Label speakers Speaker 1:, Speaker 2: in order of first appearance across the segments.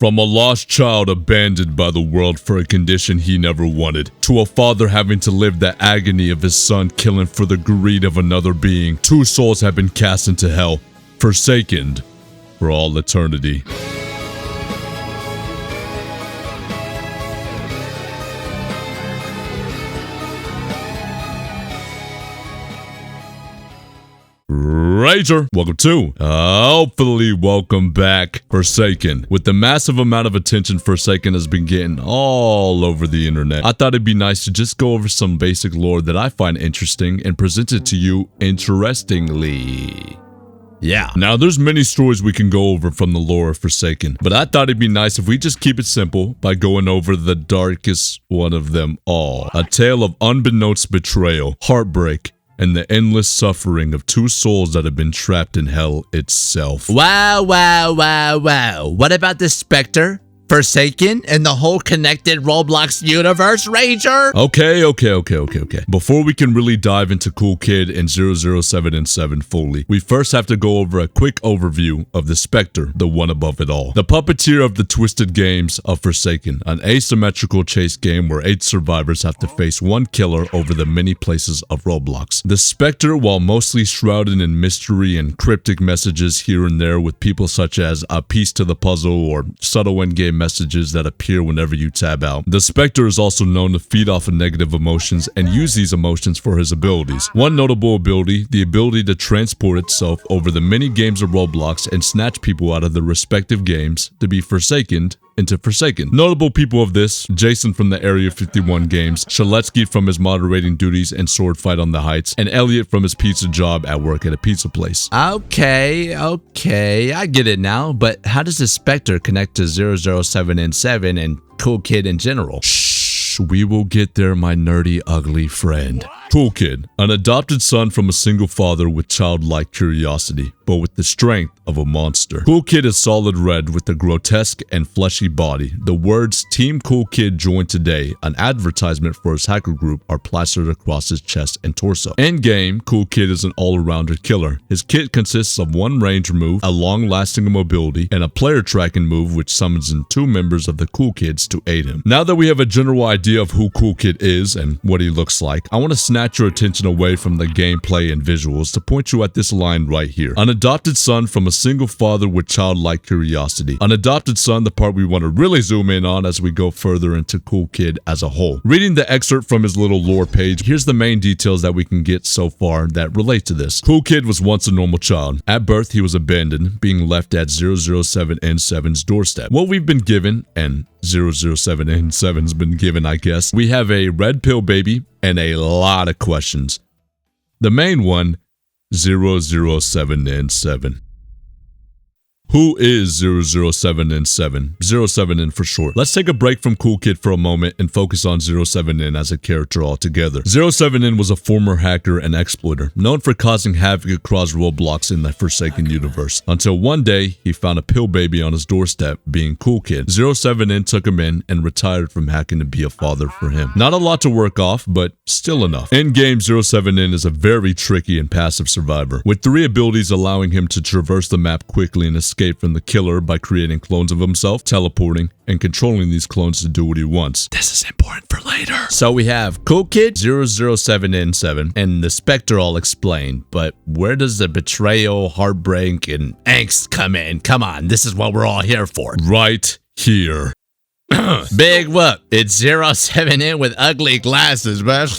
Speaker 1: From a lost child abandoned by the world for a condition he never wanted, to a father having to live the agony of his son killing for the greed of another being, two souls have been cast into hell, forsaken for all eternity. Rager, welcome back, Forsaken. With the massive amount of attention Forsaken has been getting all over the internet, I thought it'd be nice to just go over some basic lore that I find interesting and present it to you interestingly. Yeah. Now, there's many stories we can go over from the lore of Forsaken, but I thought it'd be nice if we just keep it simple by going over the darkest one of them all. A tale of unbeknownst betrayal, heartbreak, and the endless suffering of two souls that have been trapped in hell itself.
Speaker 2: Wow. What about the Spectre, Forsaken, and the whole connected Roblox universe, Rager?
Speaker 1: Okay. Before we can really dive into Cool Kid and 007 and 7 fully, we first have to go over a quick overview of the Spectre, the one above it all. The puppeteer of the twisted games of Forsaken, an asymmetrical chase game where 8 survivors have to face one killer over the many places of Roblox. The Spectre, while mostly shrouded in mystery and cryptic messages here and there with people such as a piece to the puzzle or subtle endgame messages that appear whenever you tab out. The Spectre is also known to feed off of negative emotions and use these emotions for his abilities. One notable ability, the ability to transport itself over the many games of Roblox and snatch people out of their respective games to be forsaken into Forsaken. Notable people of this, Jason from the Area 51 games, Shaletsky from his moderating duties and sword fight on the heights, and Elliot from his pizza job at work at a pizza place.
Speaker 2: Okay, I get it now, but how does the Spectre connect to 007 and 7 and Cool Kid in general?
Speaker 1: Shh, we will get there, my nerdy, ugly friend. Cool Kid, an adopted son from a single father with childlike curiosity, but with the strength of a monster. Cool Kid is solid red with a grotesque and fleshy body. The words Team Cool Kid join today, an advertisement for his hacker group, are plastered across his chest and torso. In game, Cool Kid is an all-rounder killer. His kit consists of one range move, a long-lasting mobility, and a player tracking move which summons in 2 members of the Cool Kids to aid him. Now that we have a general idea of who Cool Kid is and what he looks like, I want to snatch your attention away from the gameplay and visuals to point you at this line right here. An adopted son from a single father with childlike curiosity. An adopted son, the part we want to really zoom in on as we go further into Cool Kid as a whole. Reading the excerpt from his little lore page, here's the main details that we can get so far that relate to this. Cool Kid was once a normal child. At birth, he was abandoned, being left at 007 and 7's doorstep. What we've been given, and 007 and 7's been given, I guess, we have a red pill baby and a lot of questions. The main one, 007 and 7. Who is 007 and 7? 07N for short. Let's take a break from Cool Kid for a moment and focus on 07N as a character altogether. 07N was a former hacker and exploiter, known for causing havoc across Roblox in the Forsaken universe, until one day he found a pill baby on his doorstep, being Cool Kid. 07N took him in and retired from hacking to be a father for him. Not a lot to work off, but still enough. In game, 07N is a very tricky and passive survivor, with 3 abilities allowing him to traverse the map quickly and escape from the killer by creating clones of himself, teleporting, and controlling these clones to do what he wants.
Speaker 2: This is important for later. So we have Cool Kid, 007 and 7, and the Spectre all explained, but where does the betrayal, heartbreak, and angst come in? Come on, this is what we're all here for.
Speaker 1: Right here.
Speaker 2: Big whoop. It's 07N with ugly glasses, but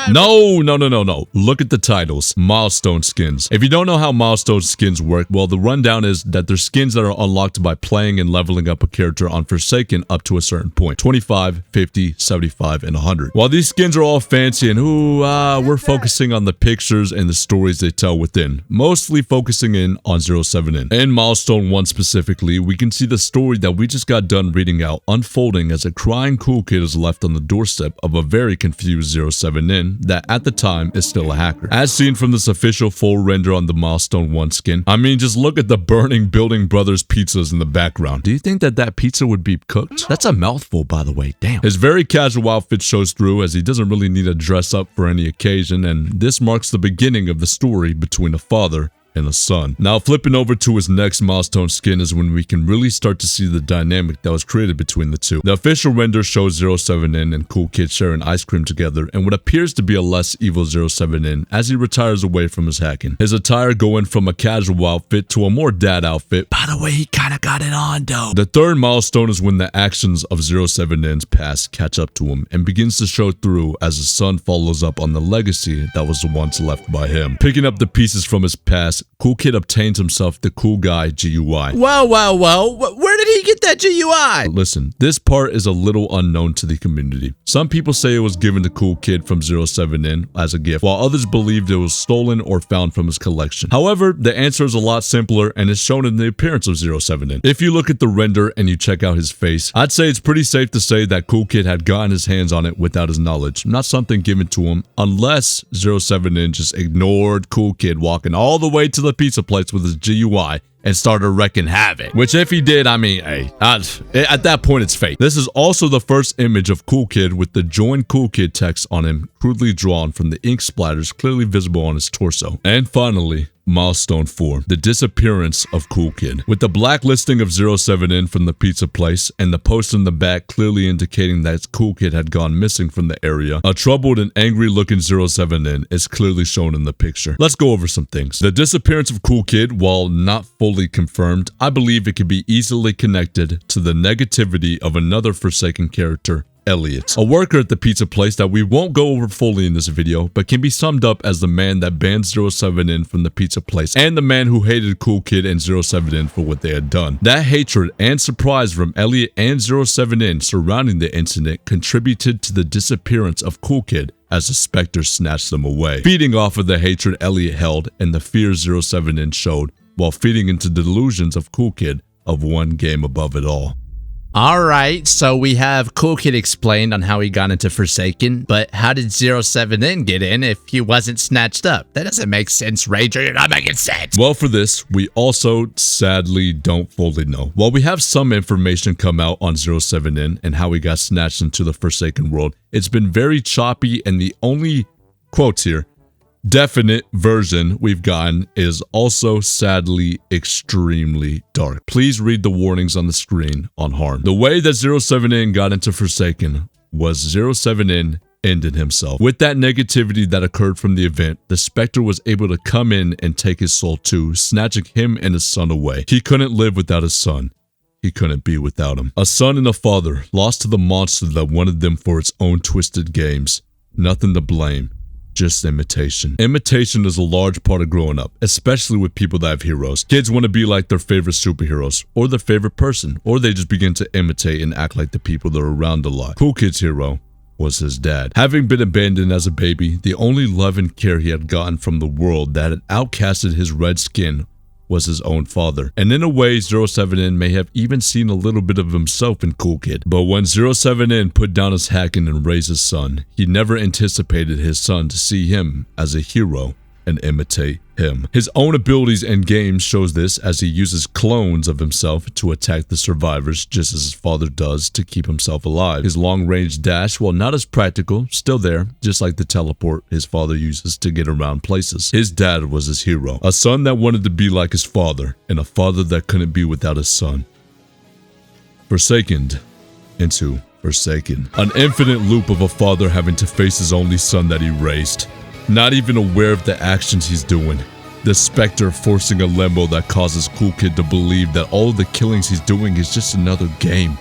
Speaker 1: No. Look at the titles. Milestone skins. If you don't know how milestone skins work, well, the rundown is that they're skins that are unlocked by playing and leveling up a character on Forsaken up to a certain point. 25, 50, 75, and 100. While these skins are all fancy and we're focusing on the pictures and the stories they tell within, mostly focusing in on 07N. In Milestone 1 specifically, we can see the story that we just got done reading out unfolding as a crying Cool Kid is left on the doorstep of a very confused 07N that at the time is still a hacker. As seen from this official full render on the Milestone 1 skin, I mean, just look at the burning Building Brothers pizzas in the background. Do you think that pizza would be cooked? That's a mouthful, by the way, damn. His very casual outfit shows through as he doesn't really need to dress up for any occasion, and this marks the beginning of the story between a father and a son. Now flipping over to his next milestone skin is when we can really start to see the dynamic that was created between the two. The official render shows 07N and Cool Kid sharing ice cream together and what appears to be a less evil 07N as he retires away from his hacking. His attire going from a casual outfit to a more dad outfit. By the way, he kinda got it on though. The third milestone is when the actions of 07N's past catch up to him and begins to show through as his son follows up on the legacy that was once left by him. Picking up the pieces from his past, Cool Kid obtains himself the Cool Guy GUI.
Speaker 2: Whoa. Where did he get that GUI?
Speaker 1: Listen, this part is a little unknown to the community. Some people say it was given to Cool Kid from 07N as a gift, while others believed it was stolen or found from his collection. However, the answer is a lot simpler and is shown in the appearance of 07N. If you look at the render and you check out his face, I'd say it's pretty safe to say that Cool Kid had gotten his hands on it without his knowledge, not something given to him, unless 07N just ignored Cool Kid walking all the way to the pizza place with his GUI and started wrecking havoc. Which if he did, I mean, hey, at that point it's fake. This is also the first image of Cool Kid with the Join Cool Kid text on him crudely drawn from the ink splatters clearly visible on his torso. And finally, Milestone 4, the disappearance of Cool Kid. With the blacklisting of 07N from the pizza place and the post in the back clearly indicating that Cool Kid had gone missing from the area, a troubled and angry looking 07N is clearly shown in the picture. Let's go over some things. The disappearance of Cool Kid, while not fully confirmed, I believe it could be easily connected to the negativity of another Forsaken character, Elliot, a worker at the pizza place that we won't go over fully in this video, but can be summed up as the man that banned 07N from the pizza place and the man who hated Cool Kid and 07N for what they had done. That hatred and surprise from Elliot and 07N surrounding the incident contributed to the disappearance of Cool Kid as the Spectre snatched them away, feeding off of the hatred Elliot held and the fear 07N showed, while feeding into delusions of Cool Kid of one game above it all.
Speaker 2: Alright, so we have Cool Kid explained on how he got into Forsaken, but how did 07N get in if he wasn't snatched up? That doesn't make sense, Ranger. You're not making sense.
Speaker 1: Well, for this, we also sadly don't fully know. While we have some information come out on 07N and how he got snatched into the Forsaken world, it's been very choppy, and the only quotes here definite version we've gotten is also sadly extremely dark. Please read the warnings on the screen on harm. The way that 07N got into Forsaken was 07N ended himself. With that negativity that occurred from the event, the Spectre was able to come in and take his soul too, snatching him and his son away. He couldn't live without his son. He couldn't be without him. A son and a father lost to the monster that wanted them for its own twisted games. Nothing to blame. Just imitation. Imitation is a large part of growing up, especially with people that have heroes. Kids want to be like their favorite superheroes, or their favorite person, or they just begin to imitate and act like the people they're around a lot. Cool Kid's hero was his dad. Having been abandoned as a baby, the only love and care he had gotten from the world that had outcasted his red skin was his own father. And in a way, 07N may have even seen a little bit of himself in Cool Kid. But when 07N put down his hacking and raised his son, he never anticipated his son to see him as a hero and imitate him. His own abilities and games shows this as he uses clones of himself to attack the survivors just as his father does to keep himself alive. His long-range dash, while not as practical, still there, just like the teleport his father uses to get around places. His dad was his hero, a son that wanted to be like his father, and a father that couldn't be without his son. Forsakened into Forsaken. An infinite loop of a father having to face his only son that he raised. Not even aware of the actions he's doing. The Spectre forcing a limbo that causes Cool Kid to believe that all of the killings he's doing is just another game.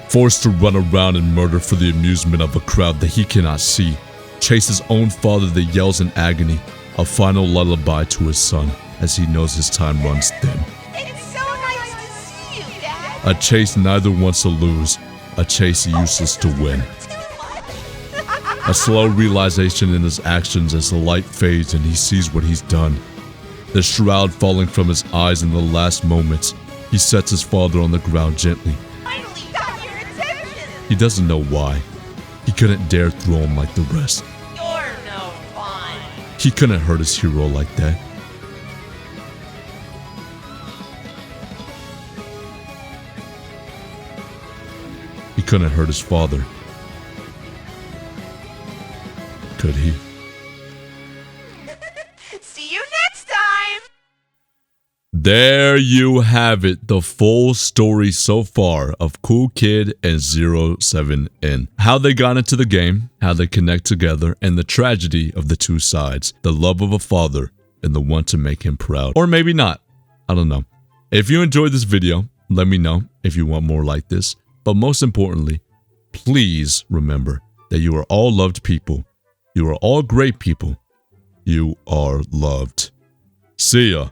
Speaker 1: Forced to run around and murder for the amusement of a crowd that he cannot see. Chase his own father that yells in agony. A final lullaby to his son as he knows his time runs thin.
Speaker 3: It's so nice to see you, Dad.
Speaker 1: A chase neither wants to lose. A chase useless to win. A slow realization in his actions as the light fades and he sees what he's done. The shroud falling from his eyes in the last moments, he sets his father on the ground gently.
Speaker 3: Finally got your attention.
Speaker 1: He doesn't know why. He couldn't dare throw him like the rest.
Speaker 3: You're no fun.
Speaker 1: He couldn't hurt his hero like that. He couldn't hurt his father. Could he?
Speaker 3: See you next
Speaker 1: There you have it, the full story so far of Cool Kid and 07N. How they got into the game, how they connect together, and the tragedy of the two sides. The love of a father and the one to make him proud. Or maybe not. I don't know. If you enjoyed this video, let me know if you want more like this. But most importantly, please remember that you are all loved people. You are all great people. You are loved. See ya.